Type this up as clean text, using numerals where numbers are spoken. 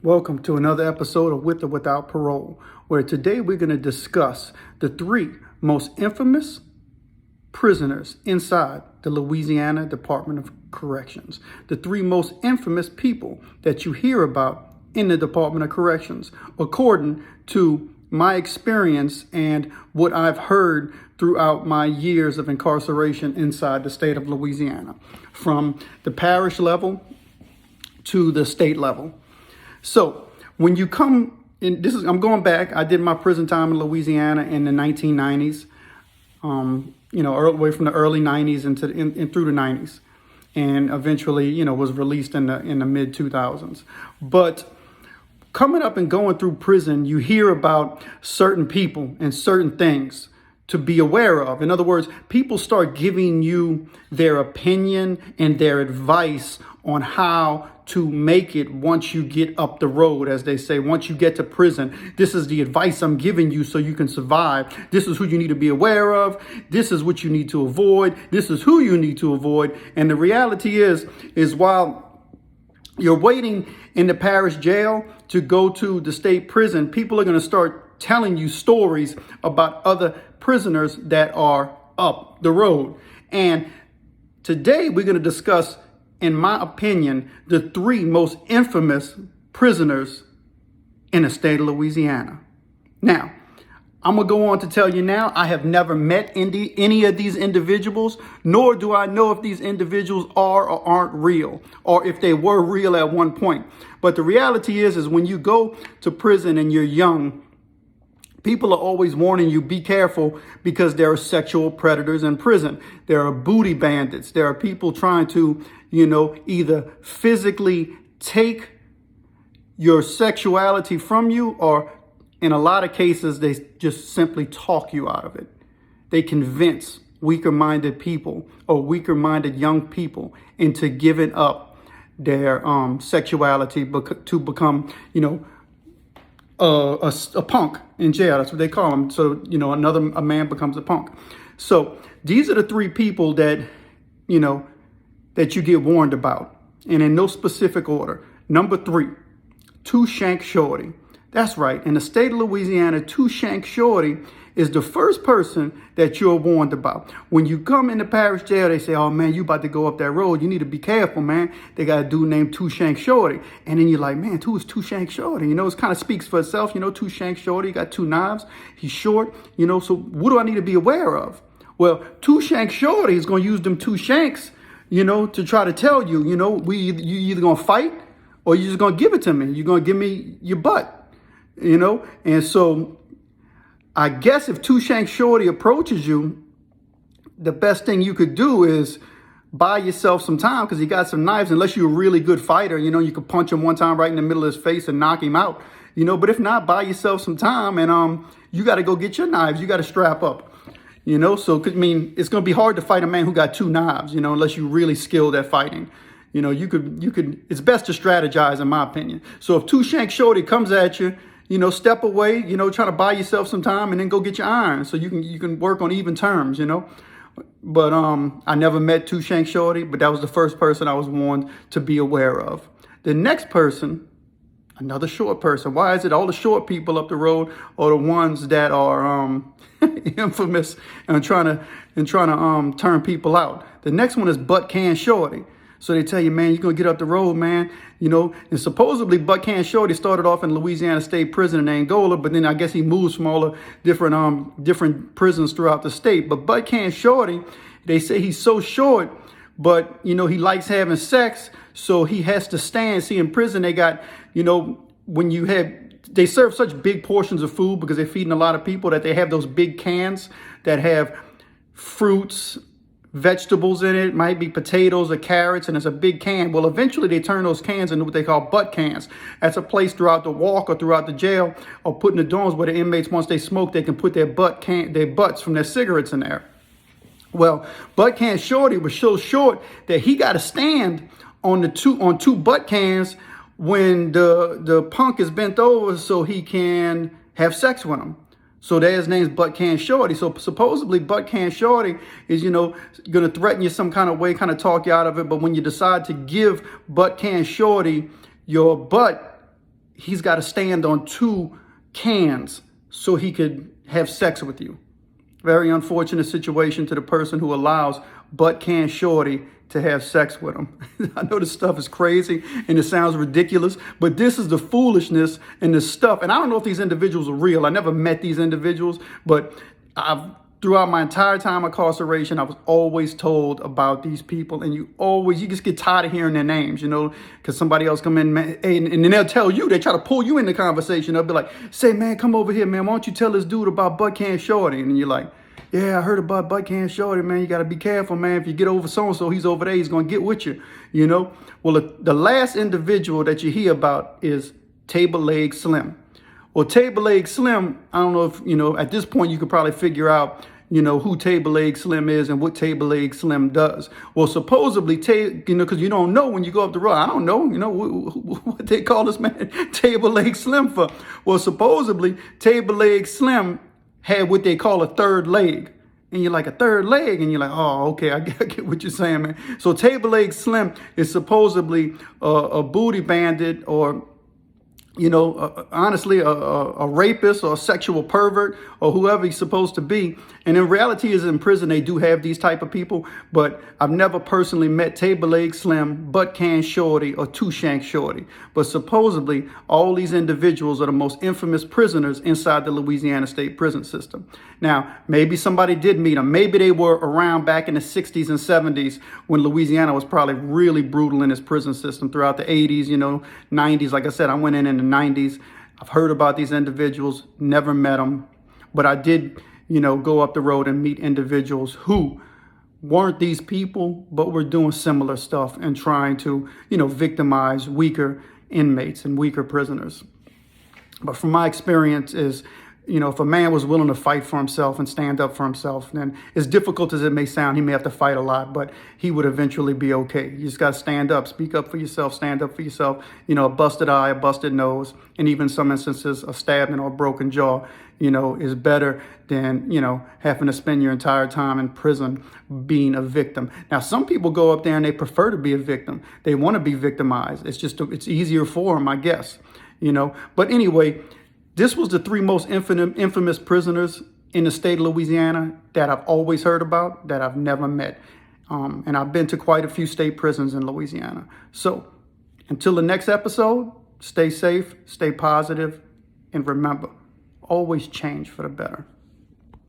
Welcome to another episode of With or Without Parole, where today we're going to discuss the three most infamous prisoners inside the Louisiana Department of Corrections. The three most infamous people that you hear about in the Department of Corrections, according to my experience and what I've heard throughout my years of incarceration inside the state of Louisiana, from the parish level to the state level. So when you come in, I'm going back. I did my prison time in Louisiana in the 1990s, all the way from the early 90s and through the 90s, and eventually, was released in the mid 2000s. But coming up and going through prison, you hear about certain people and certain things to be aware of. In other words, people start giving you their opinion and their advice on how to make it once you get up the road, as they say. Once you get to prison, this is the advice I'm giving you so you can survive. This is who you need to be aware of. This is what you need to avoid. This is who you need to avoid. And the reality is while you're waiting in the parish jail to go to the state prison, people are going to start telling you stories about other prisoners that are up the road. And today we're going to discuss, in my opinion, the three most infamous prisoners in the state of Louisiana. Now, I'm going to go on to tell you now, I have never met any of these individuals, nor do I know if these individuals are or aren't real, or if they were real at one point. But the reality is when you go to prison and you're young, people are always warning you, be careful, because there are sexual predators in prison. There are booty bandits. There are people trying to, either physically take your sexuality from you, or in a lot of cases, they just simply talk you out of it. They convince weaker-minded people or weaker-minded young people into giving up their sexuality to become, a punk in jail. That's what they call them. So, a man becomes a punk. So these are the three people that, that you get warned about. And in no specific order. Number 3, Two Shank Shorty. That's right. In the state of Louisiana, Two Shank Shorty is the first person that you're warned about. When you come in the parish jail, they say, oh man, you about to go up that road. You need to be careful, man. They got a dude named Two Shank Shorty. And then you're like, man, who is Two Shank Shorty? It kind of speaks for itself. Two Shank Shorty, got 2 knives. He's short, so what do I need to be aware of? Well, Two Shank Shorty is going to use them 2 shanks, to try to tell you, you either going to fight or you're just going to give it to me. You're going to give me your butt, And so I guess if Two Shank Shorty approaches you, the best thing you could do is buy yourself some time, because he got some knives. Unless you're a really good fighter, you could punch him one time right in the middle of his face and knock him out, But if not, buy yourself some time, and you got to go get your knives. You got to strap up, So it's going to be hard to fight a man who got 2 knives, unless you're really skilled at fighting. You could. It's best to strategize, in my opinion. So if Two Shank Shorty comes at you, step away, try to buy yourself some time, and then go get your iron so you can work on even terms, But I never met Two Shank Shorty, but that was the first person I was warned to be aware of. The next person, another short person. Why is it all the short people up the road are the ones that are infamous and trying to turn people out? The next one is Butt Can Shorty. So they tell you, man, you're going to get up the road, man, and supposedly Butt Can Shorty started off in Louisiana State Prison in Angola, but then I guess he moves from all the different prisons throughout the state. But Butt Can Shorty, they say he's so short, but, he likes having sex, so he has to stand. See, in prison, they got, they serve such big portions of food because they're feeding a lot of people, that they have those big cans that have fruits, vegetables in it, might be potatoes or carrots, and it's a big can. Well, eventually they turn those cans into what they call butt cans. That's a place throughout the walk or throughout the jail or put in the dorms where the inmates, once they smoke, they can put their butts from their cigarettes in there. Well, Butt Can Shorty was so short that he got to stand on two butt cans when the punk is bent over so he can have sex with him. So his name's Butt Can Shorty. So supposedly Butt Can Shorty is, going to threaten you some kind of way, kind of talk you out of it. But when you decide to give Butt Can Shorty your butt, he's got to stand on 2 cans so he could have sex with you. Very unfortunate situation to the person who allows butt can shorty to have sex with him. I know this stuff is crazy and it sounds ridiculous, but this is the foolishness and the stuff. And I don't know if these individuals are real. I never met these individuals, but throughout my entire time of incarceration, I was always told about these people, and you just get tired of hearing their names, because somebody else come in, man, and then they'll tell you, they try to pull you in the conversation. They'll be like, say, man, come over here, man. Why don't you tell this dude about butt can shorty? And you're like, yeah, I heard about butt can shorty, man. You got to be careful, man. If you get over so-and-so, he's over there. He's going to get with you, Well, the last individual that you hear about is Table Leg Slim. Well, Table Leg Slim, I don't know if, at this point you could probably figure out, who Table Leg Slim is and what Table Leg Slim does. Well, supposedly, because you don't know when you go up the road. I don't know, what they call this man Table Leg Slim for. Well, supposedly, Table Leg Slim had what they call a third leg. And you're like, a third leg? And you're like, oh, okay, I get what you're saying, man. So Table Leg Slim is supposedly a booty bandit, or honestly, a rapist or a sexual pervert or whoever he's supposed to be. And in reality, is in prison, they do have these type of people. But I've never personally met Table Leg Slim, Butt Can Shorty, or Two Shank Shorty. But supposedly, all these individuals are the most infamous prisoners inside the Louisiana state prison system. Now, maybe somebody did meet them. Maybe they were around back in the 60s and 70s when Louisiana was probably really brutal in its prison system throughout the 80s, 90s. Like I said, I went in the 90s. I've heard about these individuals, never met them, but I did, go up the road and meet individuals who weren't these people, but were doing similar stuff and trying to, victimize weaker inmates and weaker prisoners. But from my experience is, if a man was willing to fight for himself and stand up for himself, then as difficult as it may sound, he may have to fight a lot, but he would eventually be okay. You just got to stand up, speak up for yourself, stand up for yourself. A busted eye, a busted nose, and even some instances, a stabbing or a broken jaw, is better than, having to spend your entire time in prison being a victim. Now, some people go up there and they prefer to be a victim. They want to be victimized. It's easier for them, I guess, But anyway, this was the 3 most infamous prisoners in the state of Louisiana that I've always heard about, that I've never met. And I've been to quite a few state prisons in Louisiana. So until the next episode, stay safe, stay positive, and remember, always change for the better.